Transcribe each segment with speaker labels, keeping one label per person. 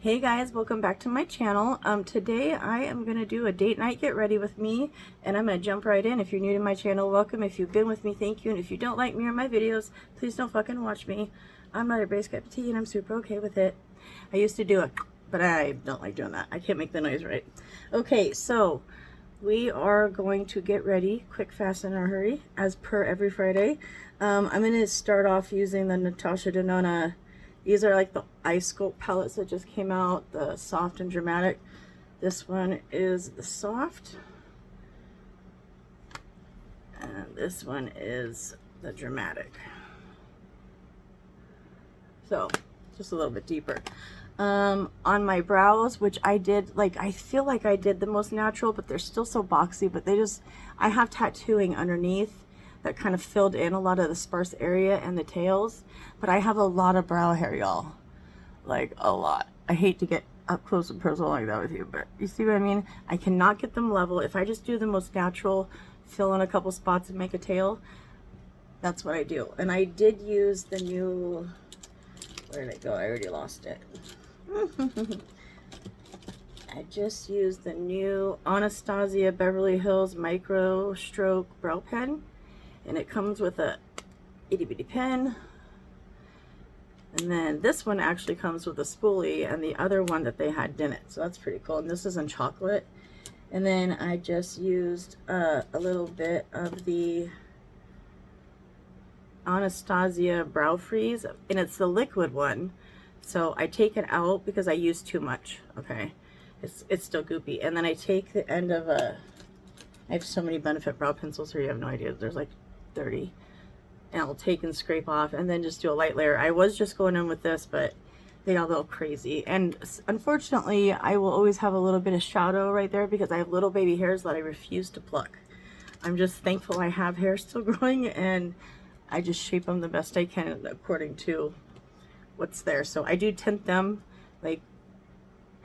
Speaker 1: Hey guys, welcome back to my channel. Today I am going to do a date night get ready with me, and I'm going to jump right in. If you're new to my channel, welcome. If you've been with me, thank you. And if you don't like me or my videos, please don't fucking watch me. I'm not everybody's cup of tea and I'm super okay with it. I used to do it, but I don't like doing that. I can't make the noise right. Okay, so we are going to get ready quick, fast, and in a hurry as per every Friday. I'm going to start off using the Natasha Denona. These are like the ice sculpt palettes that just came out, the soft and dramatic. This one is the soft, and this one is the dramatic. So just a little bit deeper. On my brows, which I did, like, I feel like I did the most natural, but they're still so boxy, but I have tattooing underneath that kind of filled in a lot of the sparse area and the tails, but I have a lot of brow hair, y'all. Like, a lot. I hate to get up close and personal like that with you, but you see what I mean? I cannot get them level. If I just do the most natural, fill in a couple spots and make a tail, that's what I do. And I did use the new, where did it go? I already lost it. I just used the new Anastasia Beverly Hills Micro Stroke Brow Pen, and it comes with a itty bitty pen. And then this one actually comes with a spoolie, and the other one that they had didn't. So that's pretty cool. And this is in chocolate. And then I just used a little bit of the Anastasia Brow Freeze, and it's the liquid one. So I take it out because I used too much. Okay, it's still goopy. And then I take the end of I have so many Benefit brow pencils here, you have no idea. There's like 30. And I'll take and scrape off and then just do a light layer. I was just going in with this, but they got a little crazy. And unfortunately, I will always have a little bit of shadow right there because I have little baby hairs that I refuse to pluck. I'm just thankful I have hair still growing, and I just shape them the best I can according to what's there. So I do tint them like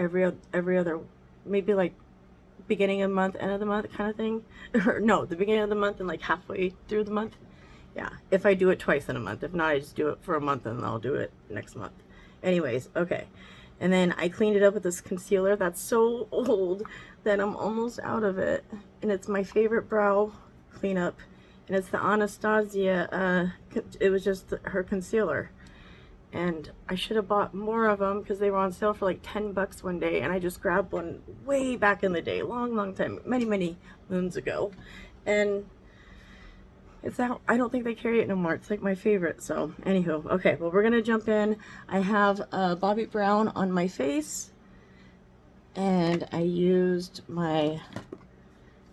Speaker 1: every other, maybe like beginning of the month, end of the month kind of thing. Or no, the beginning of the month and like halfway through the month. Yeah, if I do it twice in a month. If not, I just do it for a month and I'll do it next month. Anyways, okay. And then I cleaned it up with this concealer that's so old that I'm almost out of it. And it's my favorite brow cleanup. And it's the Anastasia, it was just her concealer. And I should have bought more of them because they were on sale for like 10 bucks one day. And I just grabbed one way back in the day, long time, many moons ago. And it's out. I don't think they carry it no more. It's like my favorite. So anywho, okay, well, we're gonna jump in. I have Bobbi Brown on my face, and I used my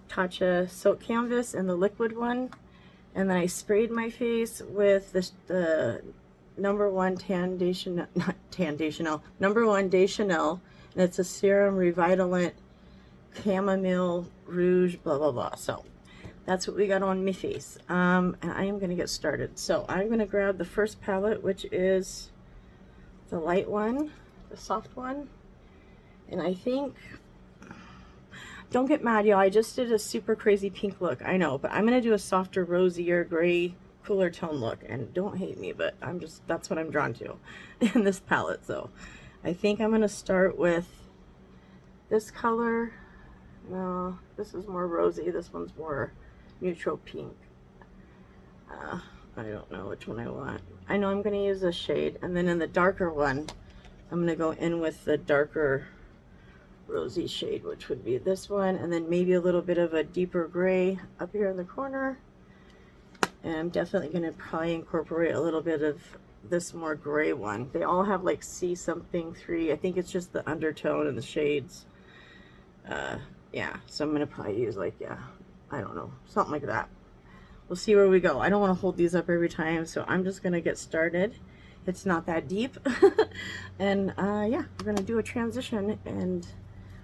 Speaker 1: Tatcha Silk Canvas in the liquid one, and then I sprayed my face with the #1 #1 Deschanel, and it's a serum revitalent chamomile rouge, blah blah blah. So that's what we got on my face. And I am going to get started. So I'm going to grab the first palette, which is the light one, the soft one. And I think, don't get mad, y'all. I just did a super crazy pink look. I know, but I'm going to do a softer, rosier, gray, cooler tone look. And don't hate me, but that's what I'm drawn to in this palette. So I think I'm going to start with this color. No, this is more rosy. This one's more neutral pink. I don't know which one I want. I know I'm going to use this shade, and then in the darker one I'm going to go in with the darker rosy shade, which would be this one, and then maybe a little bit of a deeper gray up here in the corner. And I'm definitely going to probably incorporate a little bit of this more gray one. They all have like C something 3. I think it's just the undertone and the shades. Yeah, so I'm going to probably use like, yeah, I don't know, something like that. We'll see where we go. I don't want to hold these up every time, so I'm just going to get started. It's not that deep. And yeah, we're going to do a transition and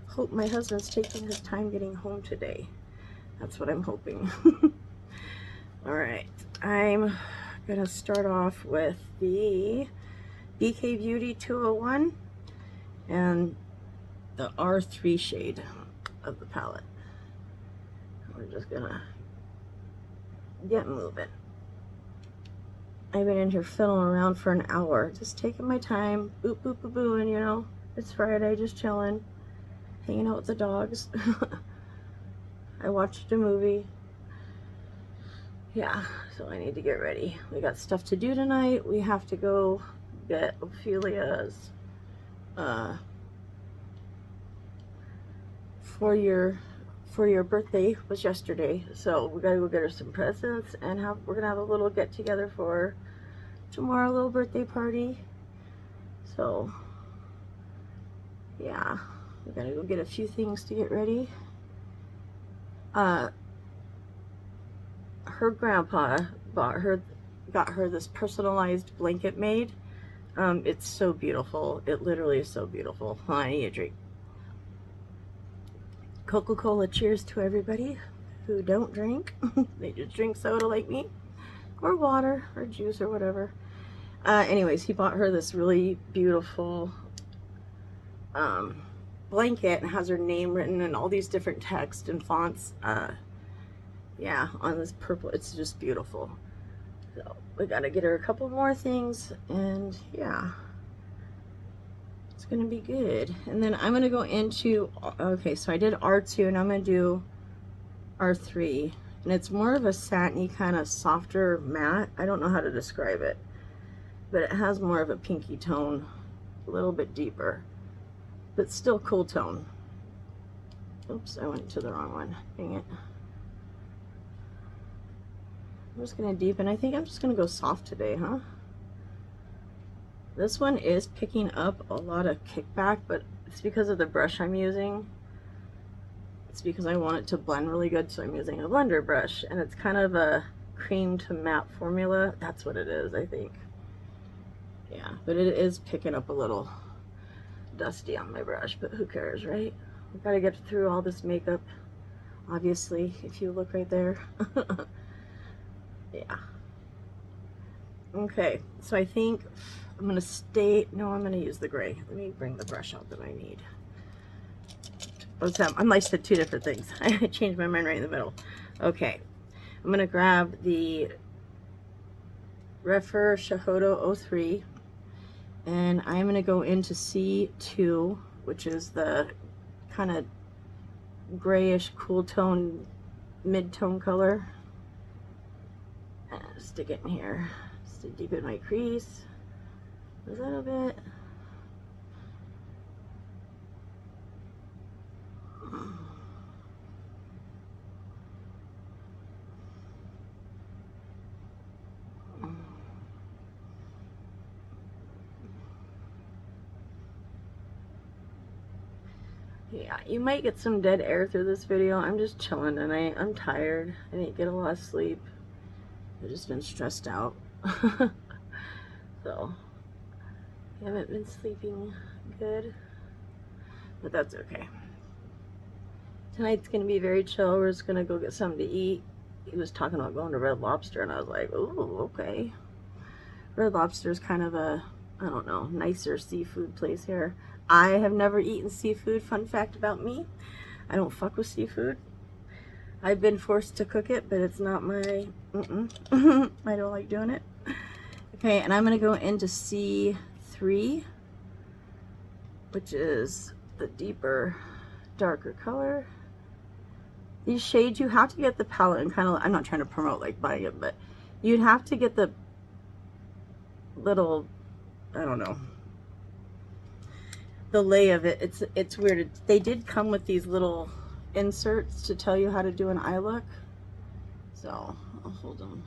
Speaker 1: hope my husband's taking his time getting home today. That's what I'm hoping. All right, I'm going to start off with the BK Beauty 201 and the R3 shade of the palette. We're just gonna get moving. I've been in here fiddling around for an hour, just taking my time, boop boop boop boop, and you know, It's Friday, just chilling, hanging out with the dogs. I watched a movie. Yeah, so I need to get ready. We got stuff to do tonight. We have to go get Ophelia's for your birthday was yesterday, so we gotta go get her some presents, and we're gonna have a little get together for tomorrow, a little birthday party. So yeah, we gotta go get a few things to get ready. Her grandpa got her this personalized blanket made. It's so beautiful. It literally is so beautiful. I need a drink. Coca-Cola, cheers to everybody who don't drink. They just drink soda like me, or water, or juice, or whatever. Anyways, he bought her this really beautiful blanket, and has her name written in all these different texts and fonts. Yeah, on this purple. It's just beautiful. So we gotta get her a couple more things, and yeah, it's gonna be good. And then I'm gonna go into, okay, so I did R2, and I'm gonna do R3, and it's more of a satiny kind of softer matte. I don't know how to describe it, but it has more of a pinky tone, a little bit deeper, but still cool tone. Oops, I went to the wrong one. Dang it. I'm just gonna deepen. I think I'm just gonna go soft today, huh? This one is picking up a lot of kickback, but it's because of the brush I'm using. It's because I want it to blend really good, so I'm using a blender brush, and it's kind of a cream to matte formula. That's what it is, I think. Yeah, but it is picking up a little dusty on my brush, but who cares, right? We've got to get through all this makeup, obviously, if you look right there. Yeah. Okay, so I think I'm gonna I'm gonna use the gray. Let me bring the brush out that I need. I might said two different things. I changed my mind right in the middle. Okay, I'm gonna grab the Refer Shahodo 03, and I'm gonna go into C2, which is the kind of grayish cool tone, mid-tone color. And stick it in here, just to deepen my crease a little bit. Yeah, you might get some dead air through this video. I'm just chilling tonight. I'm tired. I didn't get a lot of sleep. I've just been stressed out. So, I haven't been sleeping good, but that's okay. Tonight's gonna be very chill. We're just gonna go get something to eat. He was talking about going to Red Lobster, and I was like, oh, okay. Red Lobster is kind of a, I don't know, nicer seafood place here. I have never eaten seafood. Fun fact about me, I don't fuck with seafood. I've been forced to cook it, but it's not my, I don't like doing it. Okay, and I'm gonna go into C3, which is the deeper, darker color. These shades, you have to get the palette and kind of, I'm not trying to promote like buying it, but you'd have to get the little, I don't know, the lay of it. It's weird. They did come with these little inserts to tell you how to do an eye look. So I'll hold them.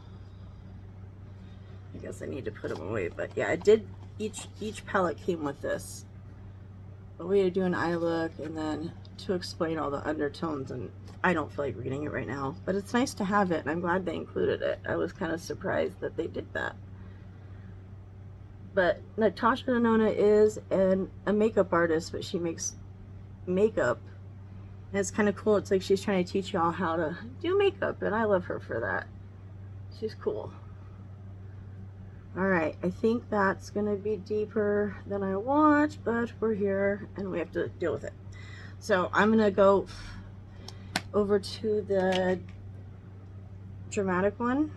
Speaker 1: I guess I need to put them away, but yeah, it did. Each palette came with this, a way to do an eye look, and then to explain all the undertones. And I don't feel like reading it right now, but it's nice to have it, and I'm glad they included it. I was kind of surprised that they did that. But Natasha Denona is a makeup artist, but she makes makeup, and it's kind of cool. It's like she's trying to teach y'all how to do makeup, and I love her for that. She's cool. All right, I think that's gonna be deeper than I want, but we're here and we have to deal with it. So I'm gonna go over to the dramatic one,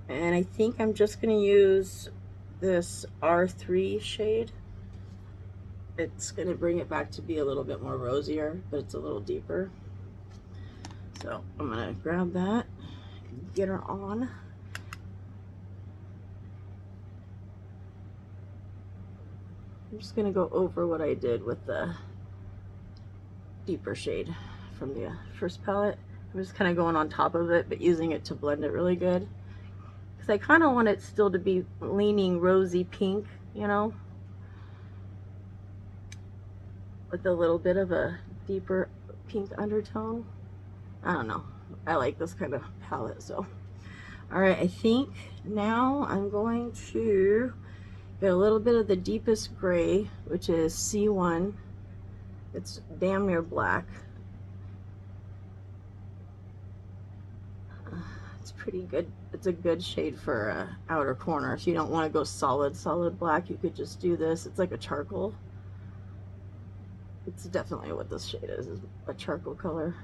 Speaker 1: and I think I'm just gonna use this R3 shade. it's going to bring it back to be a little bit more rosier, but it's a little deeper. So I'm going to grab that, get her on. I'm just going to go over what I did with the deeper shade from the first palette. I'm just kind of going on top of it, but using it to blend it really good. Because I kind of want it still to be leaning rosy pink, you know, with a little bit of a deeper pink undertone. I don't know. I like this kind of palette, so. All right, I think now I'm going to get a little bit of the deepest gray, which is C1. It's damn near black. It's pretty good. It's a good shade for outer corner. If you don't want to go solid black, you could just do this. It's like a charcoal. It's definitely what this shade is a charcoal color.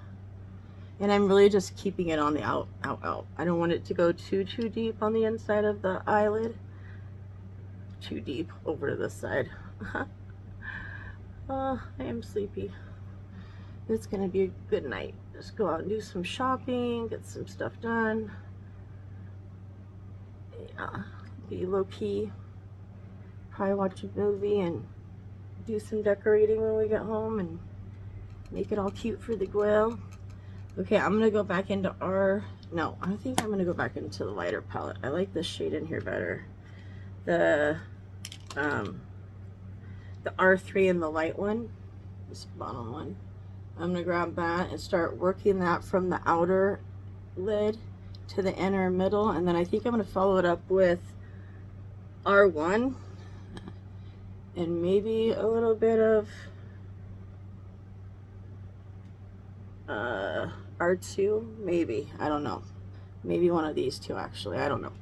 Speaker 1: And I'm really just keeping it on the out. I don't want it to go too deep on the inside of the eyelid. Too deep over to this side. Oh, I am sleepy. It's gonna be a good night. Just go out and do some shopping, get some stuff done. Yeah, be low key. Probably watch a movie and do some decorating when we get home and make it all cute for the grill. Okay, I'm gonna go back into no, I think I'm gonna go back into the lighter palette. I like this shade in here better. The R3 and the light one, this bottom one. I'm gonna grab that and start working that from the outer lid to the inner middle, and then I think I'm gonna follow it up with R1 and maybe a little bit of R2, maybe, I don't know, maybe one of these two actually, I don't know.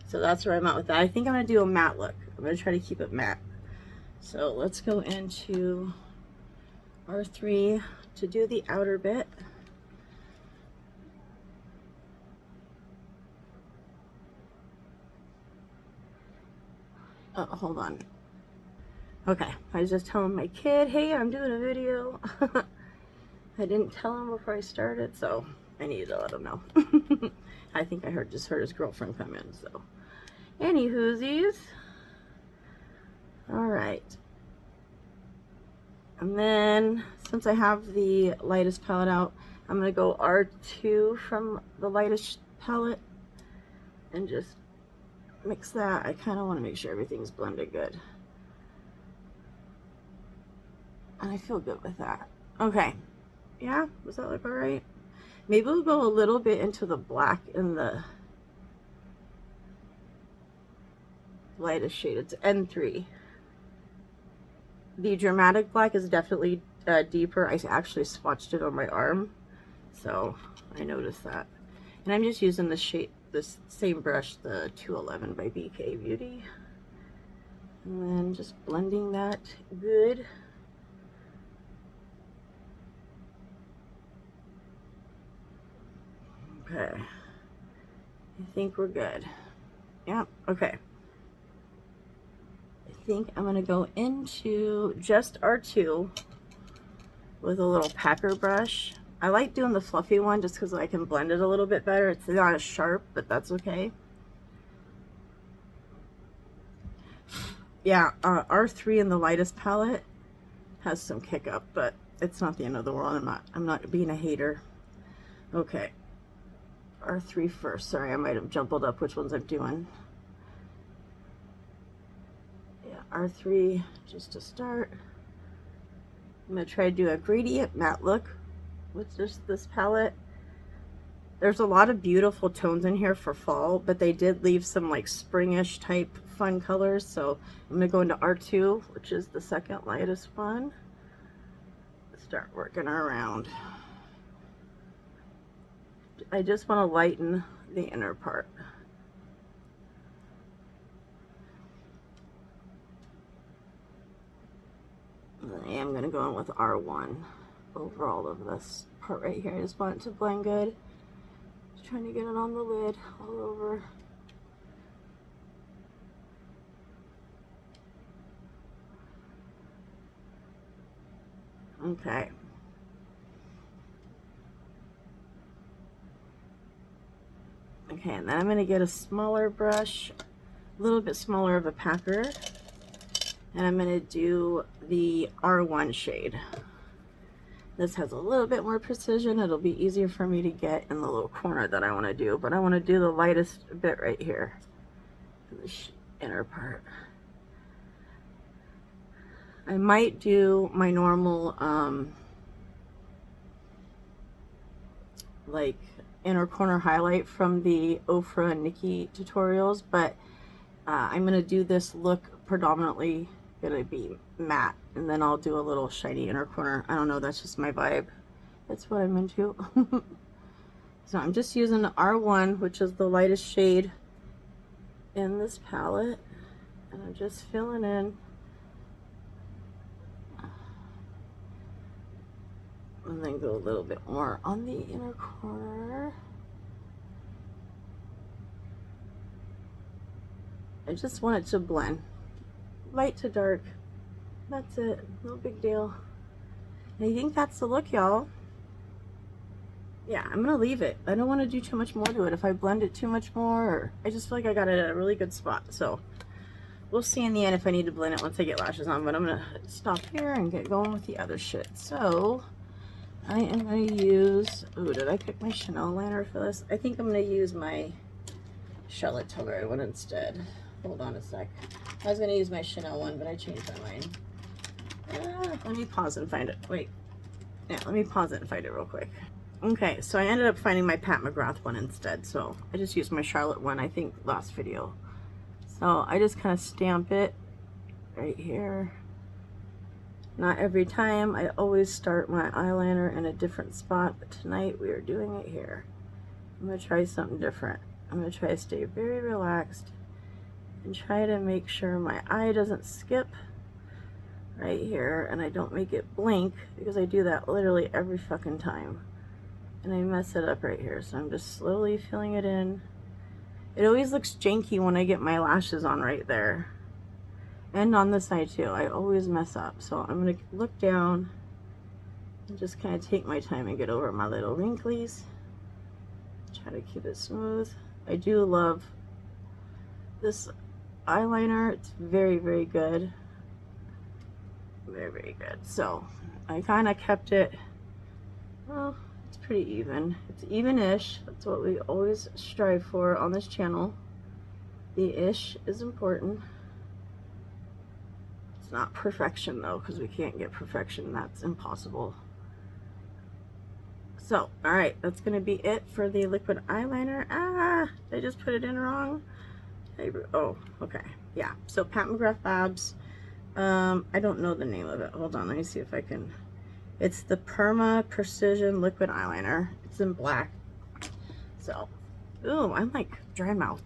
Speaker 1: So that's where I'm at with that. I think I'm gonna do a matte look. I'm gonna try to keep it matte. So let's go into R3 to do the outer bit. Oh, hold on. Okay, I was just telling my kid, hey, I'm doing a video. I didn't tell him before I started, so I needed to let him know. I think I just heard his girlfriend come in, so. Anywhoosies. All right. And then, since I have the lightest palette out, I'm going to go R2 from the lightest palette and just mix that. I kind of want to make sure everything's blended good. And I feel good with that. Okay. Yeah, does that look all right? Maybe we'll go a little bit into the black in the lightest shade. It's N3. The dramatic black is definitely deeper. I actually swatched it on my arm, so I noticed that. And I'm just using this same brush, the 211 by BK Beauty. And then just blending that good. Okay, I think we're good. Yeah, okay. I think I'm gonna go into just R2 with a little packer brush. I like doing the fluffy one just because I can blend it a little bit better. It's not as sharp, but that's okay. Yeah, R3 in the lightest palette has some kick up, but it's not the end of the world. I'm not being a hater. Okay. R3 first. Sorry, I might have jumbled up which ones I'm doing. Yeah, R3 just to start. I'm going to try to do a gradient matte look with just this palette. There's a lot of beautiful tones in here for fall, but they did leave some like springish type fun colors. So I'm going to go into R2, which is the second lightest one. Start working around. I just want to lighten the inner part. I am going to go in with R1 over all of this part right here. I just want it to blend good. Just trying to get it on the lid all over. Okay. Okay, and then I'm going to get a smaller brush, a little bit smaller of a packer, and I'm going to do the R1 shade. This has a little bit more precision. It'll be easier for me to get in the little corner that I want to do, but I want to do the lightest bit right here, in this inner part. I might do my normal, like, inner corner highlight from the Ofra and Nikki tutorials, but I'm going to do this look predominantly going to be matte, and then I'll do a little shiny inner corner. I don't know, that's just my vibe. That's what I'm into. So I'm just using the R1, which is the lightest shade in this palette, and I'm just filling in. And then go a little bit more on the inner corner. I just want it to blend. Light to dark. That's it. No big deal. And I think that's the look, y'all. Yeah, I'm going to leave it. I don't want to do too much more to it. If I blend it too much more, I just feel like I got it at a really good spot. So we'll see in the end if I need to blend it once I get lashes on. But I'm going to stop here and get going with the other shit. So I am going to use, oh, did I pick my Chanel liner for this? I think I'm going to use my Charlotte Tilbury one instead. Hold on a sec. I was going to use my Chanel one, but I changed my mind. Let me pause and find it. Wait. Yeah, let me pause it and find it real quick. Okay, so I ended up finding my Pat McGrath one instead. So I just used my Charlotte one, I think, last video. So I just kind of stamp it right here. Not every time. I always start my eyeliner in a different spot, but tonight we are doing it here. I'm going to try something different. I'm going to try to stay very relaxed and try to make sure my eye doesn't skip right here and I don't make it blink, because I do that literally every fucking time. And I mess it up right here. So I'm just slowly filling it in. It always looks janky when I get my lashes on right there. And on this side too, I always mess up. So I'm going to look down and just kind of take my time and get over my little wrinklies. Try to keep it smooth. I do love this eyeliner. It's very, very good. Very, very good. So I kind of kept it, well, it's pretty even. It's even-ish. That's what we always strive for on this channel. The ish is important. It's not perfection though, because we can't get perfection. That's impossible. So, alright, that's going to be it for the liquid eyeliner. Ah, did I just put it in wrong? Oh, okay. Yeah, so Pat McGrath Labs. I don't know the name of it. Hold on, let me see if I can. It's the Perma Precision Liquid Eyeliner. It's in black. So, ooh, I'm like dry mouthed.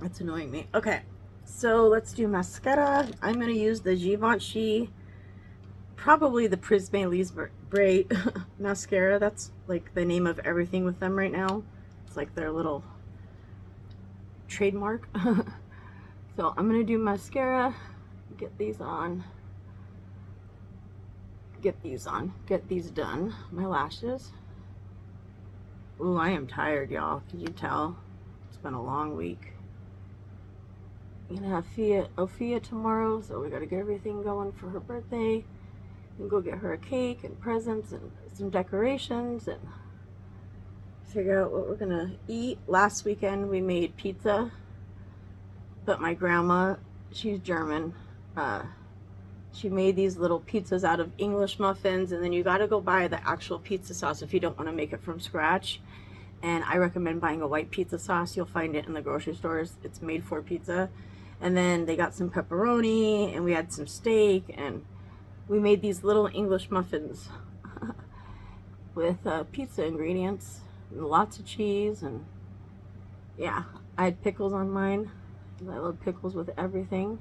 Speaker 1: That's annoying me. Okay, so let's do mascara. I'm going to use the Givenchy, probably the Prisme Libre mascara. That's like the name of everything with them right now. It's like their little trademark. So I'm going to do mascara, get these on, get these done, my lashes. Ooh, I am tired, y'all. Can you tell? It's been a long week. I'm going to have Ophia tomorrow, so we got to get everything going for her birthday. And go get her a cake and presents and some decorations and figure out what we're going to eat. Last weekend we made pizza. But my grandma, she's German, she made these little pizzas out of English muffins, and then you got to go buy the actual pizza sauce if you don't want to make it from scratch. And I recommend buying a white pizza sauce. You'll find it in the grocery stores. It's made for pizza. And then they got some pepperoni, and we had some steak, and we made these little English muffins with pizza ingredients and lots of cheese. And yeah, I had pickles on mine. I love pickles with everything.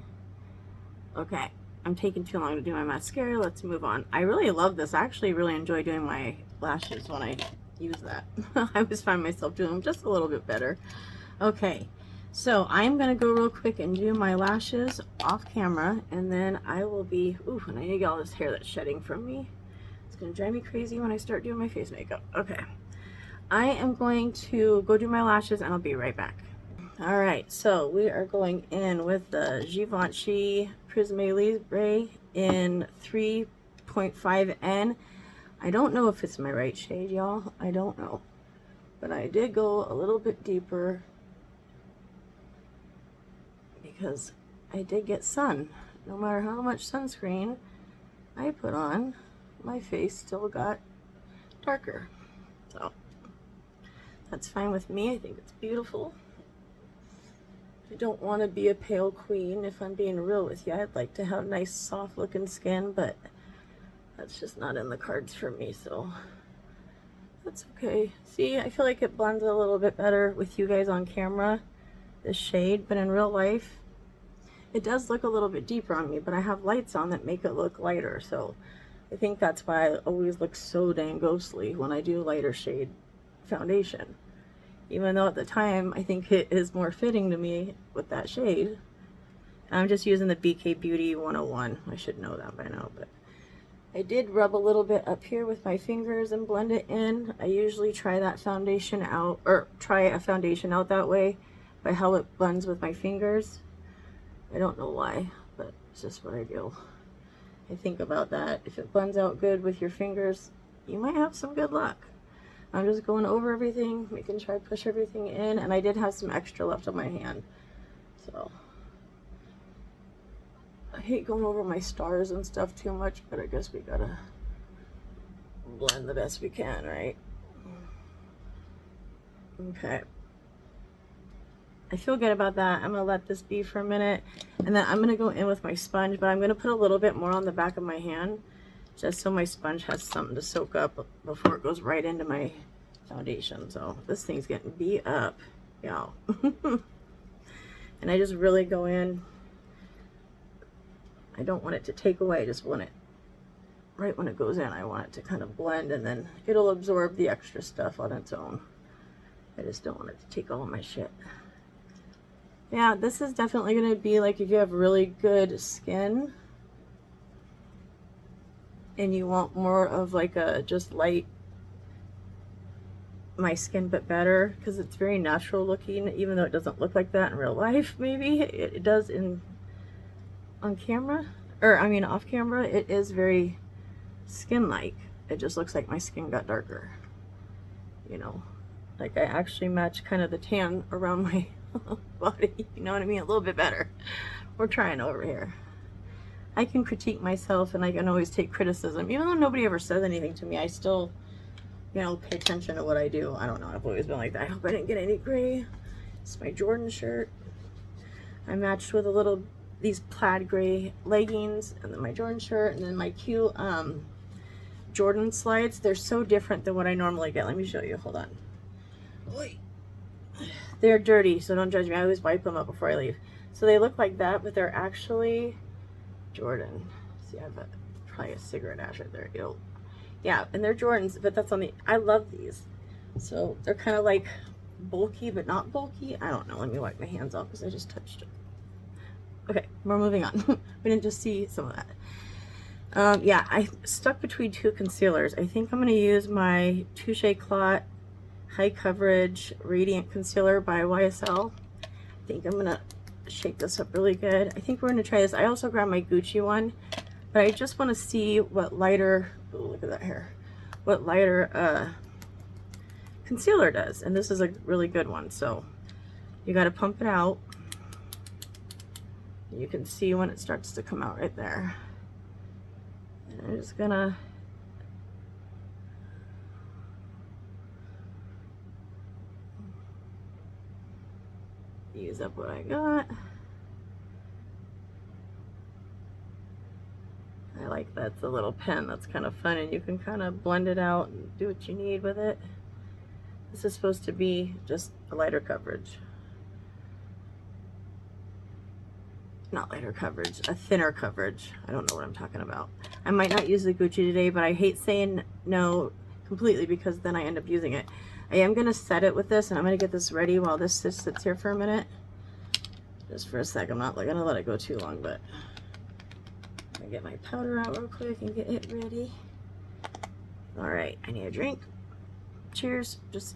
Speaker 1: Okay, I'm taking too long to do my mascara. Let's move on. I really love this. I actually really enjoy doing my lashes when I use that. I always find myself doing them just a little bit better. Okay, So I'm gonna go real quick and do my lashes off camera, and then I will be, ooh, and I need to get all this hair that's shedding from me. It's gonna drive me crazy when I start doing my face makeup. Okay, I am going to go do my lashes and I'll be right back. All right, so we are going in with the Givenchy Prisme Libre in 3.5N. I don't know if it's my right shade, y'all. I don't know, but I did go a little bit deeper because I did get sun. No matter how much sunscreen I put on, my face still got darker. So that's fine with me. I think it's beautiful. I don't want to be a pale queen, if I'm being real with you. I'd like to have nice soft looking skin, but that's just not in the cards for me, so that's okay. See, I feel like it blends a little bit better with you guys on camera, this shade, but in real life it does look a little bit deeper on me, but I have lights on that make it look lighter, so I think that's why I always look so dang ghostly when I do lighter shade foundation. Even though at the time I think it is more fitting to me with that shade. I'm just using the BK Beauty 101. I should know that by now, but I did rub a little bit up here with my fingers and blend it in. I usually try that foundation out, or try a foundation out that way by how it blends with my fingers. I don't know why, but it's just what I do. I think about that. If it blends out good with your fingers, you might have some good luck. I'm just going over everything, making sure I push everything in, and I did have some extra left on my hand. So I hate going over my stars and stuff too much, but I guess we gotta blend the best we can, right? Okay. I feel good about that. I'm gonna let this be for a minute, and then I'm gonna go in with my sponge, but I'm gonna put a little bit more on the back of my hand, just so my sponge has something to soak up before it goes right into my foundation. So this thing's getting beat up, y'all. And I just really go in. I don't want it to take away, I just want it right when it goes in. I want it to kind of blend, and then it'll absorb the extra stuff on its own. I just don't want it to take all of my shit. Yeah, this is definitely going to be like if you have really good skin and you want more of like a just light my skin but better, because it's very natural looking, even though it doesn't look like that in real life. Maybe it does on camera, or I mean off camera. It is very skin like. It just looks like my skin got darker, you know, like I actually match kind of the tan around my body, you know what I mean, a little bit better. We're trying over here. I can critique myself, and I can always take criticism, even though nobody ever says anything to me. I still, you know, pay attention to what I do. I don't know, I've always been like that. I hope I didn't get any gray. It's my Jordan shirt. I matched with a little, these plaid gray leggings, and then my Jordan shirt, and then my cute Jordan slides. They're so different than what I normally get. Let me show you, hold on. Oy. They're dirty, so don't judge me. I always wipe them up before I leave. So they look like that, but they're actually Jordan. See, I have probably a cigarette ash right there. Ew. Yeah, and they're Jordans, but that's on the, I love these. So they're kind of like bulky, but not bulky. I don't know. Let me wipe my hands off because I just touched it. Okay, we're moving on. We didn't just see some of that. Yeah, I stuck between two concealers. I think I'm going to use my Touche Clot High Coverage Radiant Concealer by YSL. I think I'm gonna shake this up really good. I think we're gonna try this. I also grabbed my Gucci one, but I just want to see what lighter, ooh, look at that hair, what lighter concealer does. And this is a really good one. So you got to pump it out. You can see when it starts to come out right there. And I'm just gonna use up what I got. I like that. It's a little pen. That's kind of fun, and you can kind of blend it out and do what you need with it. This is supposed to be just a lighter coverage. Not lighter coverage, a thinner coverage. I don't know what I'm talking about. I might not use the Gucci today, but I hate saying no completely because then I end up using it. I am going to set it with this, and I'm going to get this ready while this sits here for a minute. just for a sec. I'm not gonna let it go too long, but I'm gonna get my powder out real quick and get it ready. All right, I need a drink. Cheers. Just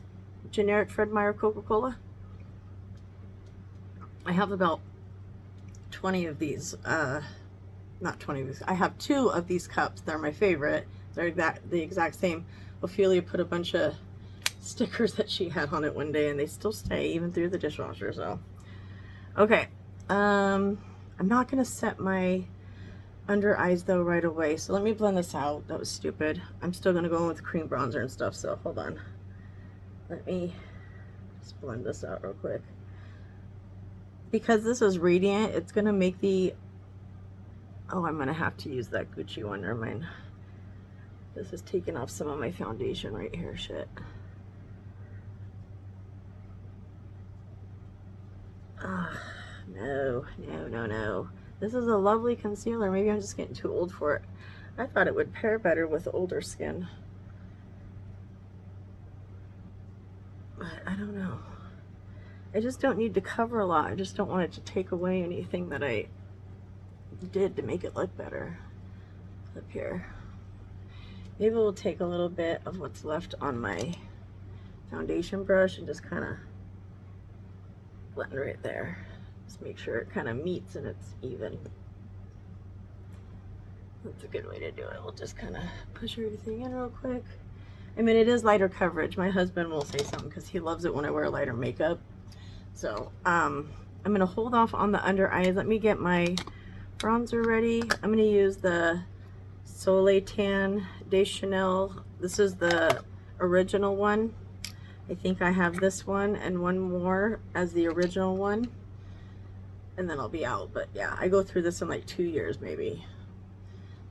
Speaker 1: generic Fred Meyer Coca-Cola. I have about 20 of these, not 20 of these, I have 2 of these cups. They're my favorite. They're the exact same. Ophelia put a bunch of stickers that she had on it one day, and they still stay even through the dishwasher. So okay, I'm not gonna set my under eyes though right away, so let me blend this out. That was stupid. I'm still gonna go in with cream bronzer and stuff, so hold on, let me just blend this out real quick. Because this is radiant, it's gonna make the, oh, I'm gonna have to use that Gucci one. Never mind. This is taking off some of my foundation right here. Shit. Ah, no, no, no, no. This is a lovely concealer. Maybe I'm just getting too old for it. I thought it would pair better with older skin, but I don't know. I just don't need to cover a lot. I just don't want it to take away anything that I did to make it look better up here. Maybe we'll take a little bit of what's left on my foundation brush and just kind of blend right there. Just make sure it kind of meets and it's even. That's a good way to do it. We'll just kind of push everything in real quick. I mean, it is lighter coverage. My husband will say something because he loves it when I wear lighter makeup. So I'm gonna hold off on the under eyes. Let me get my bronzer ready. I'm gonna use the Soleil Tan de Chanel. This is the original one. I think I have this one and one more as the original one, and then I'll be out. But yeah, I go through this in like 2 years maybe.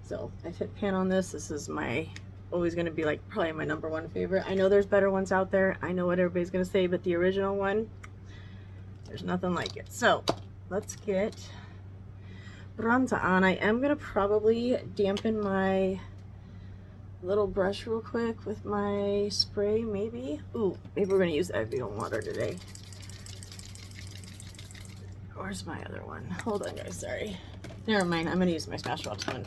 Speaker 1: So I hit pan on this. This is my, always gonna be like probably my #1 favorite. I know there's better ones out there. I know what everybody's gonna say, but the original one, there's nothing like it. So let's get bronzer on. I am gonna probably dampen my little brush real quick with my spray, maybe. Ooh, maybe we're gonna use Evian water today. Where's my other one? Hold on, guys, sorry. Never mind, I'm gonna use my Smashbox one.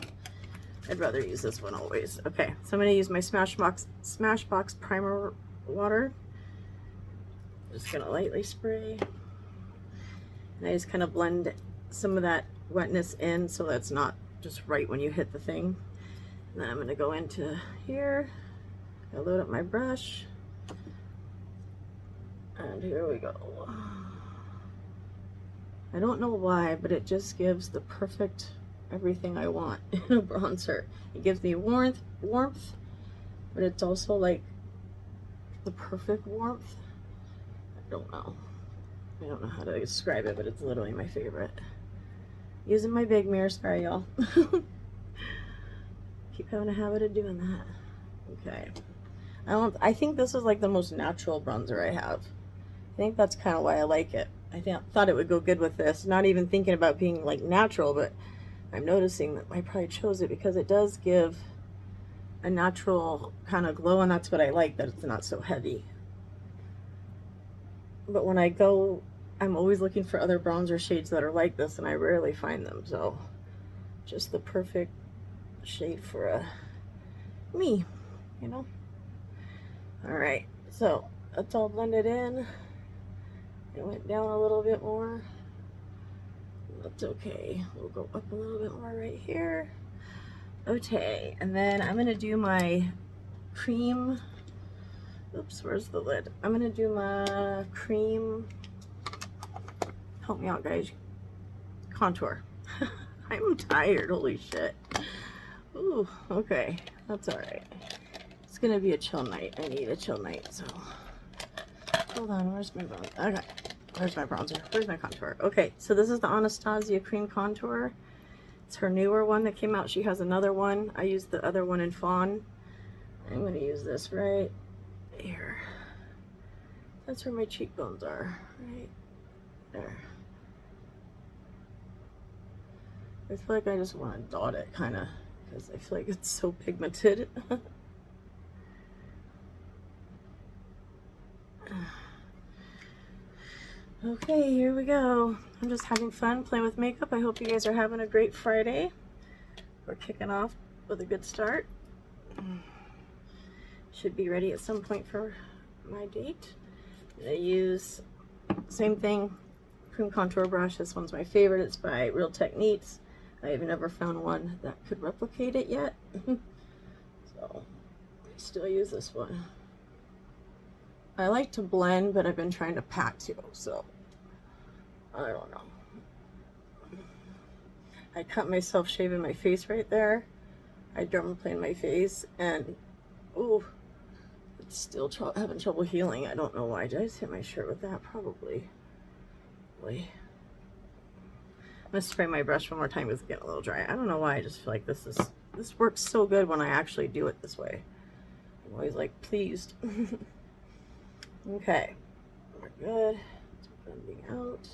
Speaker 1: I'd rather use this one always. Okay, so I'm gonna use my Smashbox primer water. Just gonna lightly spray. And I just kind of blend some of that wetness in so that's not just right when you hit the thing. And then I'm gonna go into here. I load up my brush. And here we go. I don't know why, but it just gives the perfect everything I want in a bronzer. It gives me warmth, but it's also like the perfect warmth. I don't know. I don't know how to describe it, but it's literally my favorite. Using my big mirror, sorry y'all. Keep having a habit of doing that. Okay. I think this is like the most natural bronzer I have. I think that's kind of why I like it. I thought it would go good with this. Not even thinking about being like natural, but I'm noticing that I probably chose it because it does give a natural kind of glow, and that's what I like, that it's not so heavy. But when I go, I'm always looking for other bronzer shades that are like this, and I rarely find them. So just the perfect shade for me, you know. All right, so that's all blended in. It went down a little bit more. That's okay. We'll go up a little bit more right here. Okay, and then I'm gonna do my cream. Oops, where's the lid? I'm gonna do my cream. Help me out, guys. Contour. I'm tired. Holy shit. Ooh, okay. That's all right. It's gonna be a chill night. I need a chill night, so. Hold on, where's my bronzer? Okay, where's my bronzer? Where's my contour? Okay, so this is the Anastasia Cream Contour. It's her newer one that came out. She has another one. I used the other one in Fawn. I'm gonna use this right here. That's where my cheekbones are, right there. I feel like I just want to dot it, kind of, because I feel like it's so pigmented. Okay, here we go. I'm just having fun playing with makeup. I hope you guys are having a great Friday. We're kicking off with a good start. Should be ready at some point for my date. I use same thing, cream contour brush. This one's my favorite. It's by Real Techniques. I have never found one that could replicate it yet. So I still use this one. I like to blend, but I've been trying to pack too, so I don't know. I cut myself shaving my face right there. I drum plane my face, and ooh, it's still having trouble healing. I don't know why. Did I just hit my shirt with that? Probably. Boy. I'm gonna spray my brush one more time. It's getting a little dry. I don't know why. I just feel like this works so good when I actually do it this way. I'm always like pleased. Okay, we're good. It's blending out.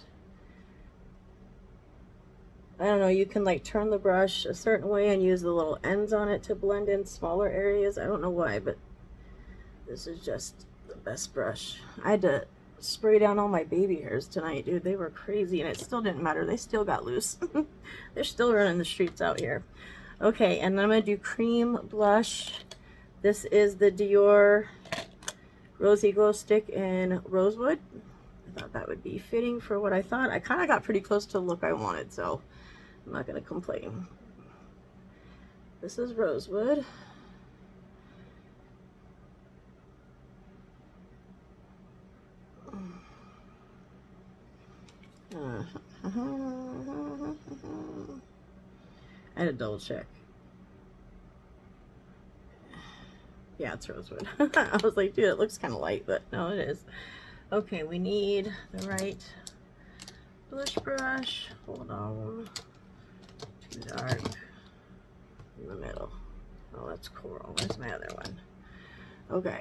Speaker 1: I don't know, you can like turn the brush a certain way and use the little ends on it to blend in smaller areas. I don't know why, but this is just the best brush. I had to spray down all my baby hairs tonight, dude. They were crazy, and it still didn't matter. They still got loose. They're still running the streets out here. Okay, and I'm gonna do cream blush. This is the Dior Rosy Glow Stick in Rosewood. I thought that would be fitting for what I thought. I kind of got pretty close to the look I wanted, so I'm not going to complain. This is Rosewood. I had to double check. Yeah, it's Rosewood. I was like, dude, it looks kind of light, but no, it is. Okay, we need the right blush brush. Hold on. Too dark. In the middle. Oh, that's coral. Where's my other one? Okay.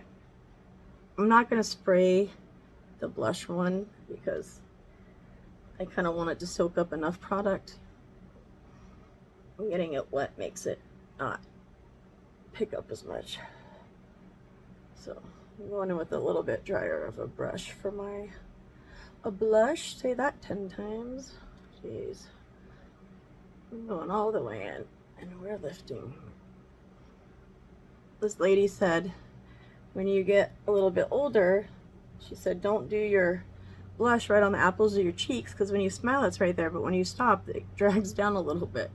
Speaker 1: I'm not going to spray the blush one because I kind of want it to soak up enough product. Getting it wet makes it not pick up as much. So I'm going in with a little bit drier of a brush for a blush. Say that 10 times. Jeez. I'm going all the way in, and we're lifting. This lady said when you get a little bit older, she said don't do your blush right on the apples of your cheeks, because when you smile it's right there, but when you stop it drags down a little bit.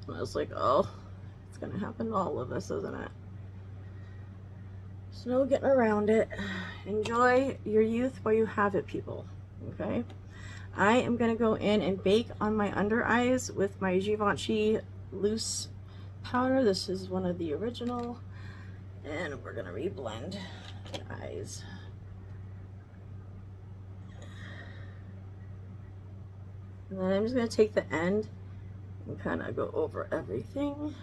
Speaker 1: And I was like, oh, it's gonna happen to all of us, isn't it? There's no getting around it. Enjoy your youth while you have it, people. Okay? I am going to go in and bake on my under eyes with my Givenchy loose powder. This is one of the original. And we're going to reblend the eyes. And then I'm just going to take the end and kind of go over everything.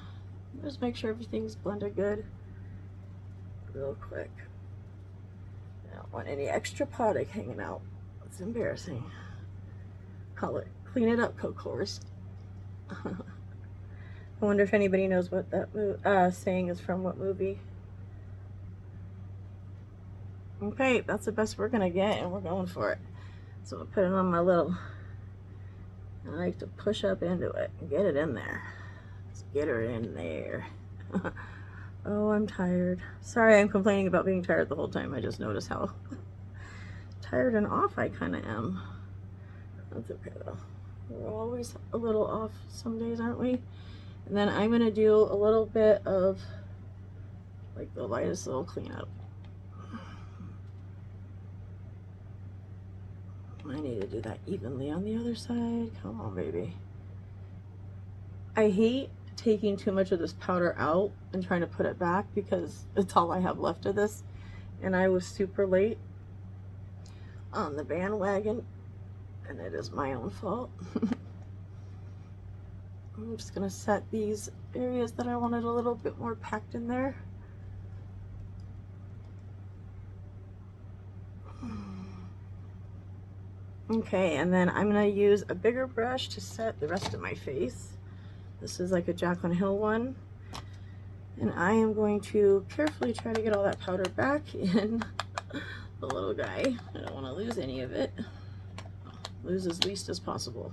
Speaker 1: Just make sure everything's blended good. Real quick. I don't want any extra product hanging out. It's embarrassing. Call it Clean It Up, Coco's. I wonder if anybody knows what that saying is from, what movie. Okay, that's the best we're gonna get, and we're going for it. So I'll put it on my little. I like to push up into it and get it in there. Let's get her in there. Oh, I'm tired. Sorry, I'm complaining about being tired the whole time. I just noticed how tired and off I kind of am. That's okay though. We're always a little off some days, aren't we? And then I'm gonna do a little bit of like the lightest little cleanup. I need to do that evenly on the other side. Come on, baby. I hate taking too much of this powder out and trying to put it back because it's all I have left of this, and I was super late on the bandwagon, and it is my own fault. I'm just gonna set these areas that I wanted a little bit more packed in there. Okay, and then I'm gonna use a bigger brush to set the rest of my face. This is like a Jaclyn Hill one. And I am going to carefully try to get all that powder back in the little guy. I don't want to lose any of it. lose as least as possible.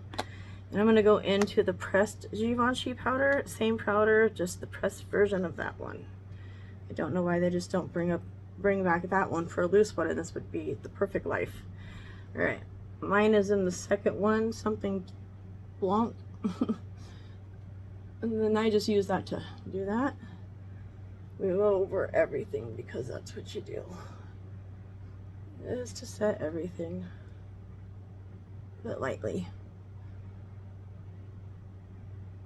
Speaker 1: And I'm going to go into the pressed Givenchy powder. Same powder, just the pressed version of that one. I don't know why they just don't bring back that one for a loose one, and this would be the perfect life. All right, mine is in the second one, something blanc. And then I just use that to do that. We go over everything because that's what you do. It is to set everything, but lightly.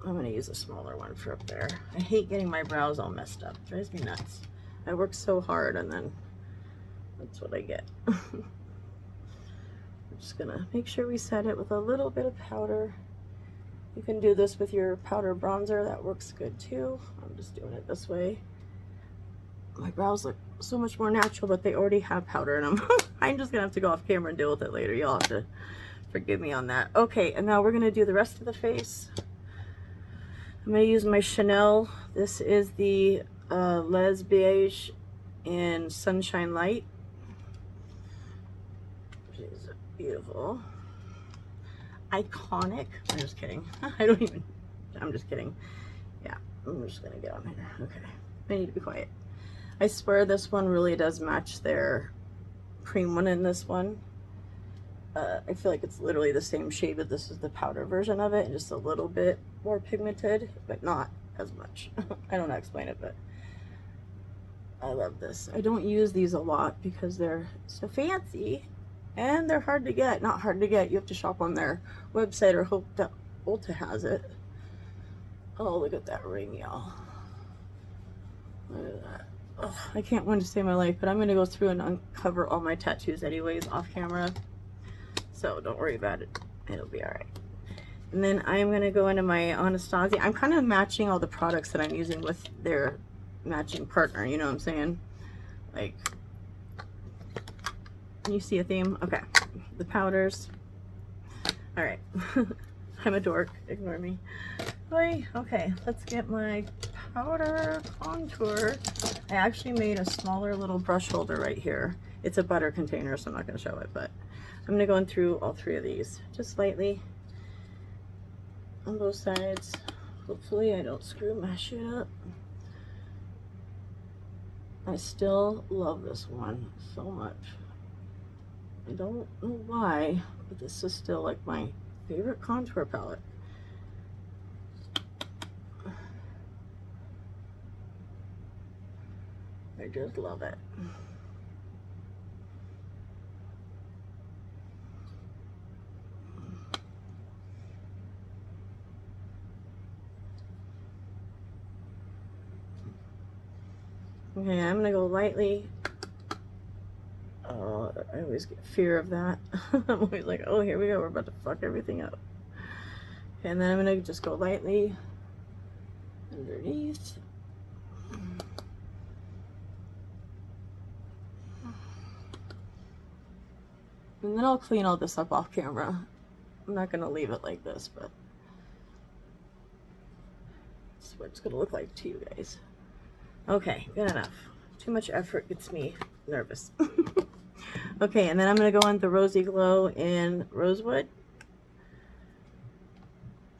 Speaker 1: I'm going to use a smaller one for up there. I hate getting my brows all messed up. It drives me nuts. I work so hard and then that's what I get. I'm just going to make sure we set it with a little bit of powder. You can do this with your powder bronzer. That works good too. I'm just doing it this way. My brows look so much more natural, but they already have powder in them. I'm just going to have to go off camera and deal with it later. You'll have to forgive me on that. Okay, and now we're going to do the rest of the face. I'm going to use my Chanel. This is the Les Beige in Sunshine Light. She's beautiful. Iconic. I'm just kidding. I'm just kidding. Yeah, I'm just going to get on here. Okay, I need to be quiet. I swear this one really does match their cream one in this one. I feel like it's literally the same shade, but this is the powder version of it, and just a little bit more pigmented, but not as much. I don't know how to explain it, but I love this. I don't use these a lot because they're so fancy and they're hard to get. Not hard to get, you have to shop on their website or hope that Ulta has it. Oh, look at that ring, y'all. Look at that. Oh, I can't wait to save my life, but I'm going to go through and uncover all my tattoos anyways off camera. So don't worry about it. It'll be all right. And then I'm going to go into my Anastasia. I'm kind of matching all the products that I'm using with their matching partner. You know what I'm saying? Like, you see a theme? Okay. The powders. All right. I'm a dork. Ignore me. Okay, let's get my powder contour. I actually made a smaller little brush holder right here. It's a butter container, so I'm not going to show it, but I'm going to go in through all three of these, just lightly on both sides. Hopefully I don't screw my shit up. I still love this one so much. I don't know why, but this is still like my favorite contour palette. I just love it. Okay, I'm gonna go lightly. Oh, I always get fear of that. I'm always like, oh, here we go, we're about to fuck everything up. Okay, and then I'm gonna just go lightly underneath. And then I'll clean all this up off camera. I'm not gonna leave it like this, but this is what it's gonna look like to you guys. Okay, good enough. Too much effort gets me nervous. Okay, and then I'm gonna go on the Rosy Glow in Rosewood.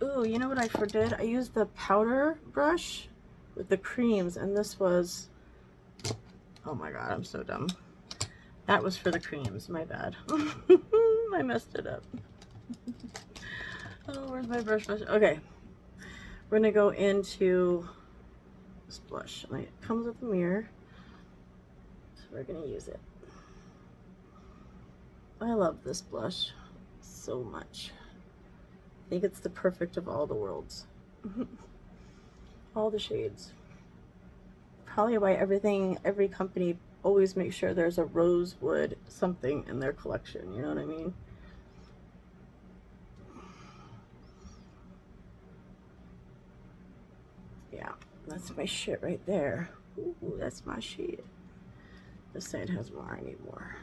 Speaker 1: Ooh, you know what I did? I used the powder brush with the creams, and this was, oh my god, I'm so dumb. That was for the creams, my bad. I messed it up. Oh, where's my brush? Okay, we're gonna go into this blush. It comes with a mirror, so we're gonna use it. I love this blush so much. I think it's the perfect of all the worlds. All the shades. Probably why every company always makes sure there's a rosewood something in their collection, you know what I mean? Yeah, that's my shit right there. Ooh, that's my shit. This side has more, I need more.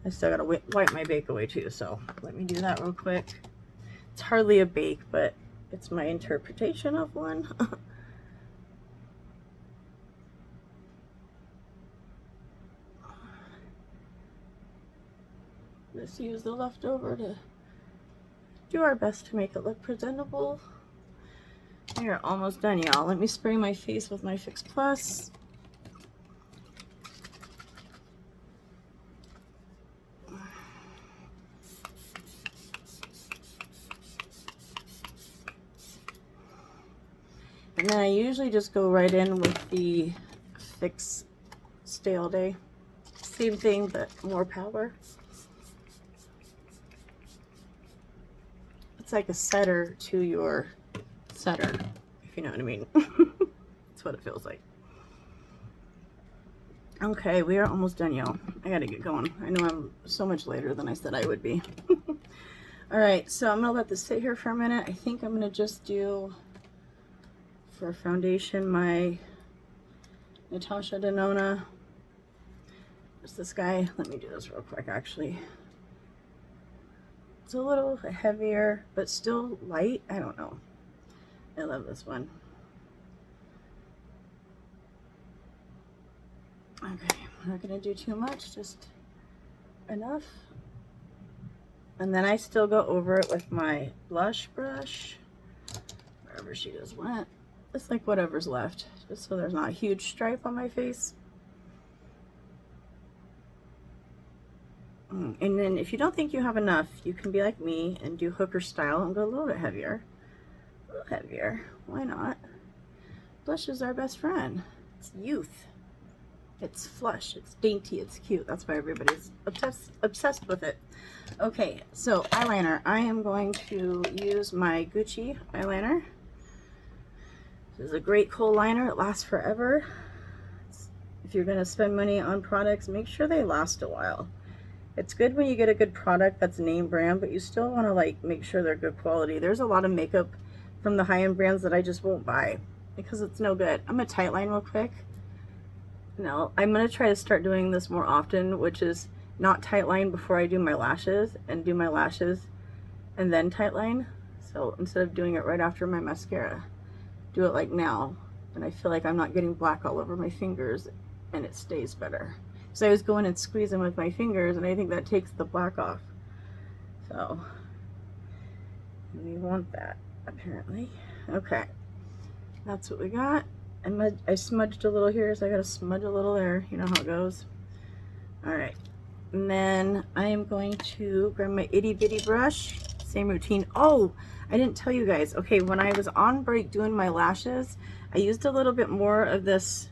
Speaker 1: I still gotta wipe my bake away too, so let me do that real quick. It's hardly a bake, but it's my interpretation of one. Let's use the leftover to do our best to make it look presentable. We are almost done, y'all. Let me spray my face with my Fix Plus. And then I usually just go right in with the Fix Stay All Day. Same thing, but more power. It's like a setter to your setter, if you know what I mean. That's what it feels like. Okay, we are almost done, y'all. I gotta get going. I know I'm so much later than I said I would be. All right, so I'm gonna let this sit here for a minute. I think I'm gonna just do, for foundation, my Natasha Denona. Just this guy. Let me do this real quick, actually. It's a little heavier, but still light. I don't know. I love this one. Okay, I'm not gonna do too much, just enough. And then I still go over it with my blush brush, wherever she just went. It's like whatever's left, just so there's not a huge stripe on my face. And then if you don't think you have enough, you can be like me and do hooker style and go a little bit heavier. A little heavier. Why not? Blush is our best friend. It's youth. It's flush. It's dainty. It's cute. That's why everybody's obsessed with it. Okay, so eyeliner. I am going to use my Gucci eyeliner. This is a great kohl liner. It lasts forever. If you're going to spend money on products, make sure they last a while. It's good when you get a good product that's name brand, but you still want to like make sure they're good quality. There's a lot of makeup from the high-end brands that I just won't buy because it's no good. I'm gonna tight line real quick. No, I'm gonna try to start doing this more often, which is not tight line before I do my lashes and do my lashes and then tight line. So instead of doing it right after my mascara, do it like now. And I feel like I'm not getting black all over my fingers and it stays better. So I was going and squeezing with my fingers, and I think that takes the black off. So we want that, apparently. Okay, that's what we got. I smudged a little here, so I got to smudge a little there. You know how it goes. All right, and then I am going to grab my itty bitty brush. Same routine. Oh, I didn't tell you guys. Okay, when I was on break doing my lashes, I used a little bit more of this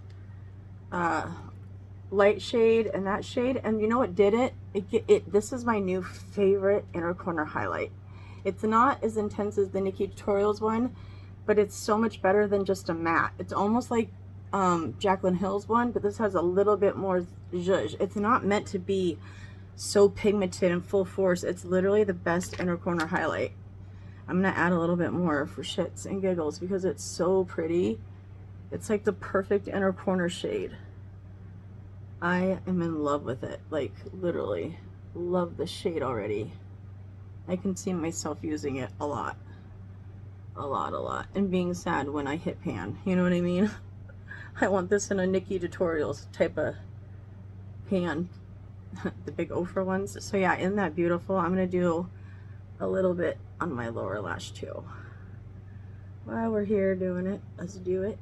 Speaker 1: light shade and that shade, and you know what did it? This is my new favorite inner corner highlight. It's not as intense as the Nikki Tutorials one, but it's so much better than just a matte. It's almost like Jaclyn Hill's one, but this has a little bit more zhuzh. It's not meant to be so pigmented and full force. It's literally the best inner corner highlight. I'm gonna add a little bit more for shits and giggles because it's so pretty. It's like the perfect inner corner shade. I am in love with it, like literally love the shade already. I can see myself using it a lot, and being sad when I hit pan, you know what I mean? I want this in a Nikki Tutorials type of pan, the big Ofra ones. So yeah, isn't that beautiful? I'm gonna do a little bit on my lower lash too. While we're here doing it, let's do it.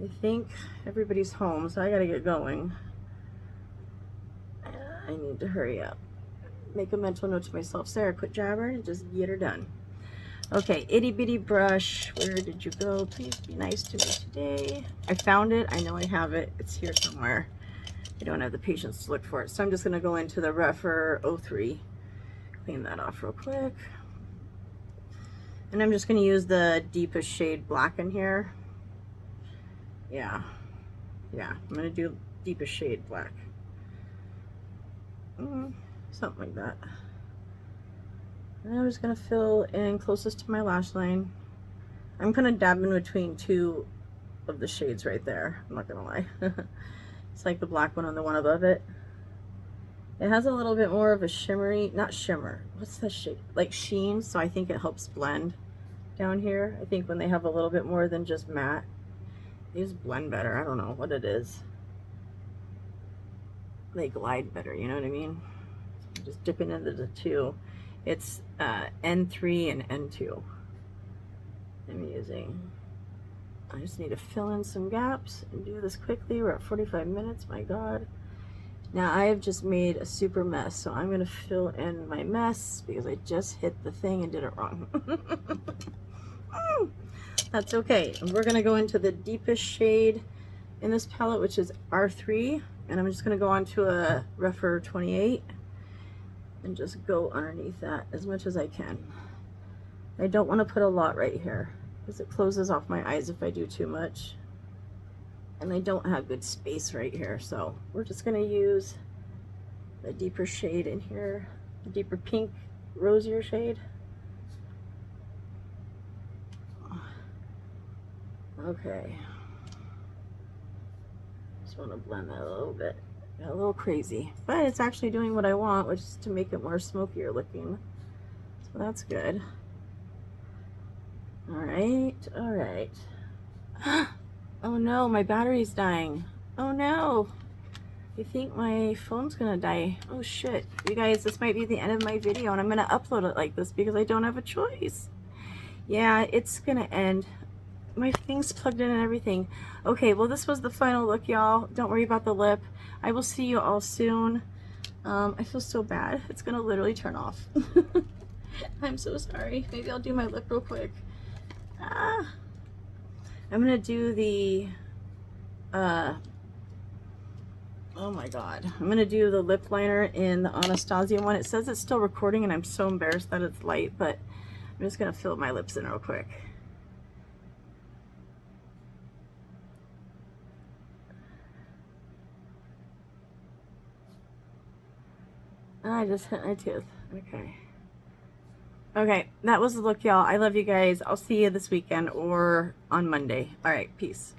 Speaker 1: I think everybody's home, so I gotta get going. I need to hurry up. Make a mental note to myself, Sarah, quit jabbering and just get her done. Okay, itty bitty brush. Where did you go? Please be nice to me today. I found it. I know I have it. It's here somewhere. I don't have the patience to look for it, so I'm just gonna go into the Refer 03. Clean that off real quick. And I'm just gonna use the deepest shade black in here. Yeah, I'm gonna do deepest shade black. Something like that. And I'm just gonna fill in closest to my lash line. I'm gonna dab in between two of the shades right there. I'm not gonna lie. It's like the black one on the one above it. It has a little bit more of a shimmery, not shimmer, what's the shade? Like sheen, so I think it helps blend down here. I think when they have a little bit more than just matte, these blend better. I don't know what it is. They glide better, you know what I mean? just dipping into the two. It's N3 and N2 I'm using. I just need to fill in some gaps and do this quickly. We're at 45 minutes, my God. Now I have just made a super mess, so I'm gonna fill in my mess because I just hit the thing and did it wrong. That's okay. And we're gonna go into the deepest shade in this palette, which is R3, and I'm just gonna go on to a rougher 28 and just go underneath that as much as I can. I don't want to put a lot right here because it closes off my eyes if I do too much, and I don't have good space right here, so we're just gonna use the deeper shade in here, the deeper pink rosier shade. Okay, just want to blend that a little bit. Got a little crazy, but it's actually doing what I want, which is to make it more smokier looking, so that's good. All right, all right. Oh no, my battery's dying. Oh no, I think my phone's gonna die. Oh shit, you guys, this might be the end of my video, and I'm gonna upload it like this because I don't have a choice. Yeah, it's gonna end. My thing's plugged in and everything. Okay, well, this was the final look, y'all. Don't worry about the lip. I will see you all soon. I feel so bad. It's gonna literally turn off. I'm so sorry. Maybe I'll do my lip real quick. I'm gonna do the oh my God, I'm gonna do the lip liner in the Anastasia one. It says it's still recording and I'm so embarrassed that it's light, but I'm just gonna fill my lips in real quick. I just hit my tooth. Okay. Okay, that was the look, y'all. I love you guys. I'll see you this weekend or on Monday. All right, peace.